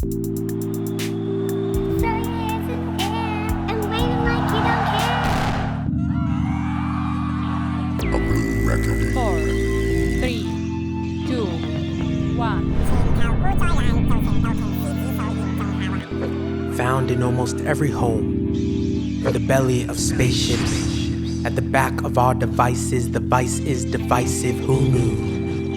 Four, three, two, one. Found in almost every home, in the belly of spaceships, at the back of our devices, the vice is divisive, who knew?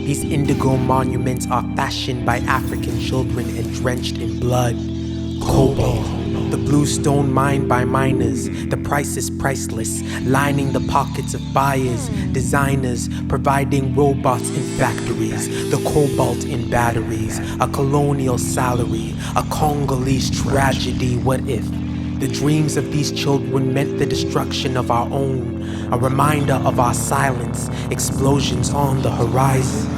These indigo monuments are fashioned by African children and drenched in blood. Cobalt, the blue stone mined by miners, the price is priceless, lining the pockets of buyers, designers, providing robots in factories, the cobalt in batteries, a colonial salary, a Congolese tragedy. What if the dreams of these children meant the destruction of our own, a reminder of our silence, explosions on the horizon?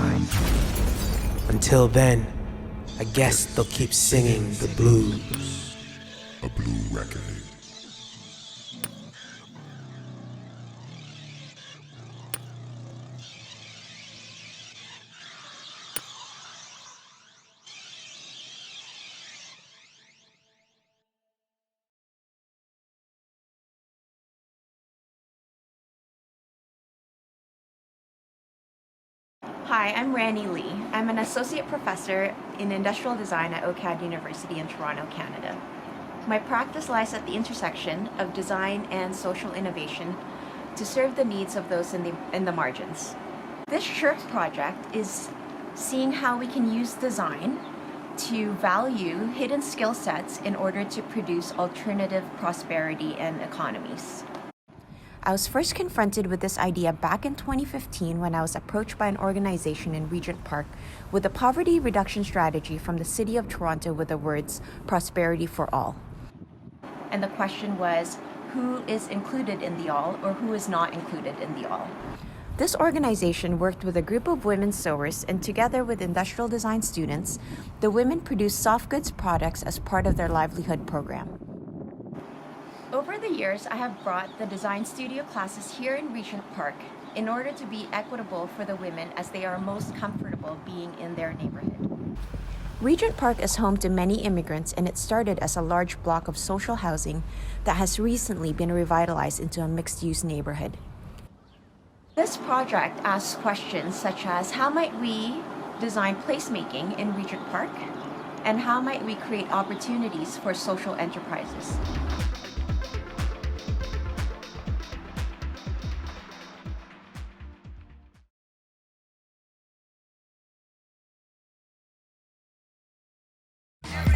Until then, I guess they'll keep singing the blues. A blue record. Hi, I'm Randy Lee. I'm an associate professor in industrial design at OCAD University in Toronto, Canada. My practice lies at the intersection of design and social innovation to serve the needs of those in the margins. This SHIRK project is seeing how we can use design to value hidden skill sets in order to produce alternative prosperity and economies. I was first confronted with this idea back in 2015 when I was approached by an organization in Regent Park with a poverty reduction strategy from the City of Toronto with the words, "Prosperity for all." And the question was, who is included in the all or who is not included in the all? This organization worked with a group of women sewers, and together with industrial design students, the women produced soft goods products as part of their livelihood program. Over the years, I have brought the design studio classes here in Regent Park in order to be equitable for the women as they are most comfortable being in their neighborhood. Regent Park is home to many immigrants, and it started as a large block of social housing that has recently been revitalized into a mixed-use neighborhood. This project asks questions such as how might we design placemaking in Regent Park, and how might we create opportunities for social enterprises.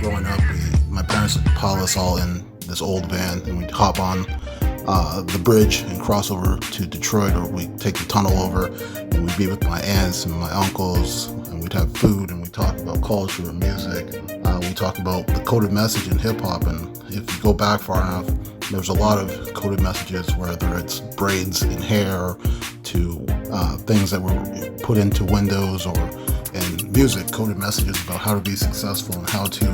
Growing up, my parents would pile us all in this old van, and we'd hop on the bridge and cross over to Detroit, or we'd take the tunnel over, and we'd be with my aunts and my uncles, and we'd have food, and we'd talk about culture and music. We talk about the coded message in hip-hop, and if you go back far enough, there's a lot of coded messages, whether it's braids in hair to things that were put into windows, or in music, coded messages about how to be successful and how to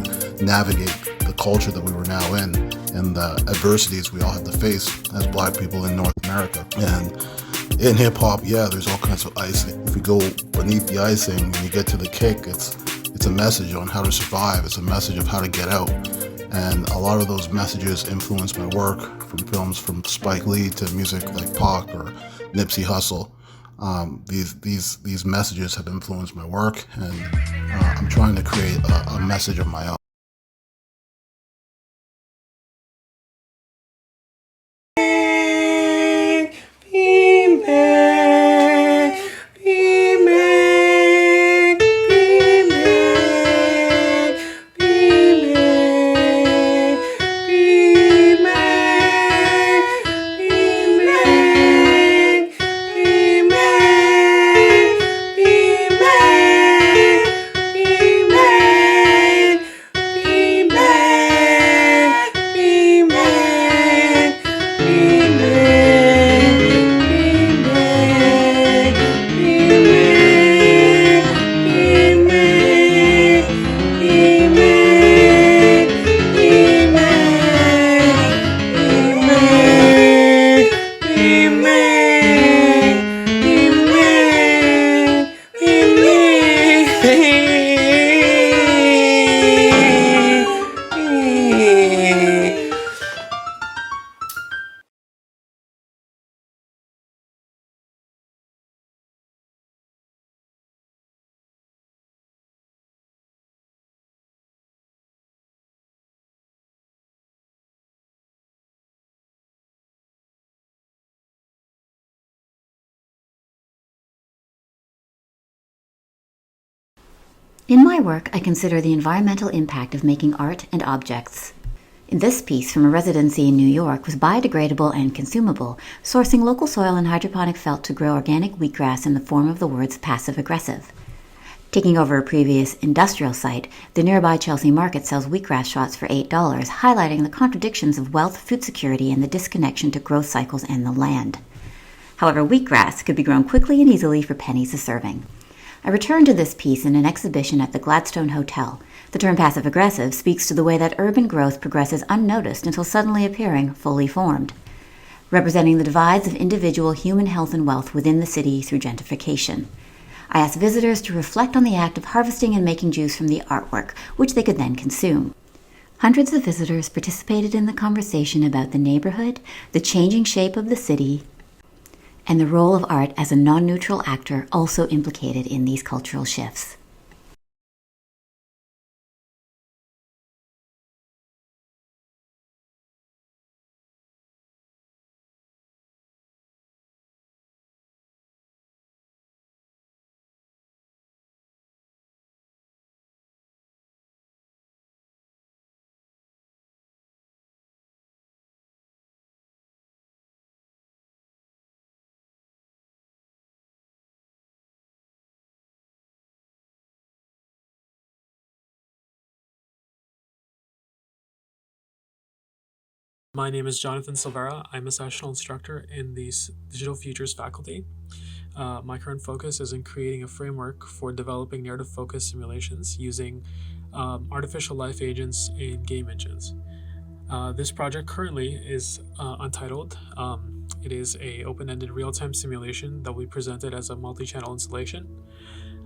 navigate the culture that we were now in and the adversities we all have to face as Black people in North America. And in hip-hop, yeah, there's all kinds of icing. If you go beneath the icing and you get to the kick, it's a message on how to survive. It's a message of how to get out. And a lot of those messages influence my work, from films from Spike Lee to music like Pac or Nipsey Hussle. These messages have influenced my work, and I'm trying to create a message of my own. In my work, I consider the environmental impact of making art and objects. In this piece from a residency in New York was biodegradable and consumable, sourcing local soil and hydroponic felt to grow organic wheatgrass in the form of the words passive-aggressive. Taking over a previous industrial site, the nearby Chelsea Market sells wheatgrass shots for $8, highlighting the contradictions of wealth, food security, and the disconnection to growth cycles and the land. However, wheatgrass could be grown quickly and easily for pennies a serving. I returned to this piece in an exhibition at the Gladstone Hotel. The term passive-aggressive speaks to the way that urban growth progresses unnoticed until suddenly appearing fully formed, representing the divides of individual human health and wealth within the city through gentrification. I asked visitors to reflect on the act of harvesting and making juice from the artwork, which they could then consume. Hundreds of visitors participated in the conversation about the neighborhood, the changing shape of the city, and the role of art as a non-neutral actor also implicated in these cultural shifts. My name is Jonathan Silvera. I'm a sessional instructor in the Digital Futures faculty. My current focus is in creating a framework for developing narrative-focused simulations using artificial life agents in game engines. This project currently is untitled. It is an open-ended real-time simulation that will be presented as a multi-channel installation.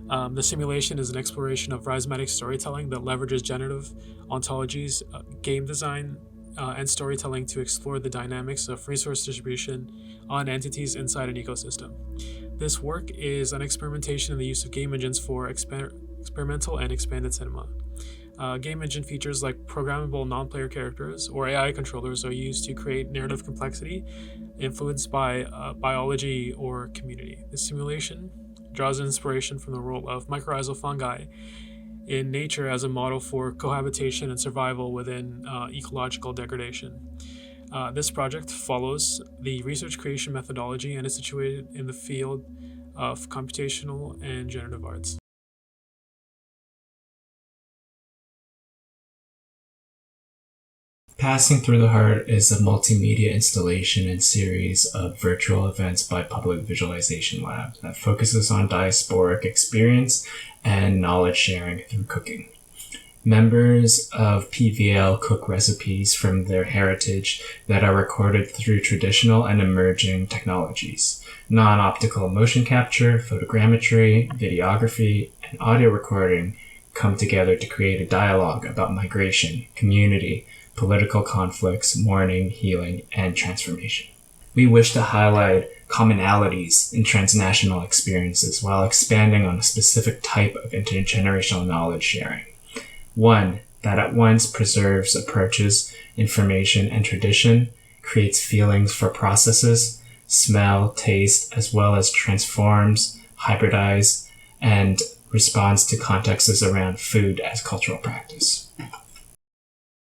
The simulation is an exploration of rhizomatic storytelling that leverages generative ontologies, game design, and storytelling to explore the dynamics of resource distribution on entities inside an ecosystem. This work is an experimentation in the use of game engines for experimental and expanded cinema. Game engine features like programmable non-player characters or AI controllers are used to create narrative complexity influenced by biology or community. The simulation draws inspiration from the role of mycorrhizal fungi in nature as a model for cohabitation and survival within ecological degradation. This project follows the research creation methodology and is situated in the field of computational and generative arts. Passing Through the Heart is a multimedia installation and series of virtual events by Public Visualization Lab that focuses on diasporic experience and knowledge sharing through cooking. Members of PVL cook recipes from their heritage that are recorded through traditional and emerging technologies. Non-optical motion capture, photogrammetry, videography, and audio recording come together to create a dialogue about migration, community, political conflicts, mourning, healing, and transformation. We wish to highlight commonalities in transnational experiences while expanding on a specific type of intergenerational knowledge sharing. One that at once preserves approaches, information, and tradition, creates feelings for processes, smell, taste, as well as transforms, hybridizes, and responds to contexts around food as cultural practice.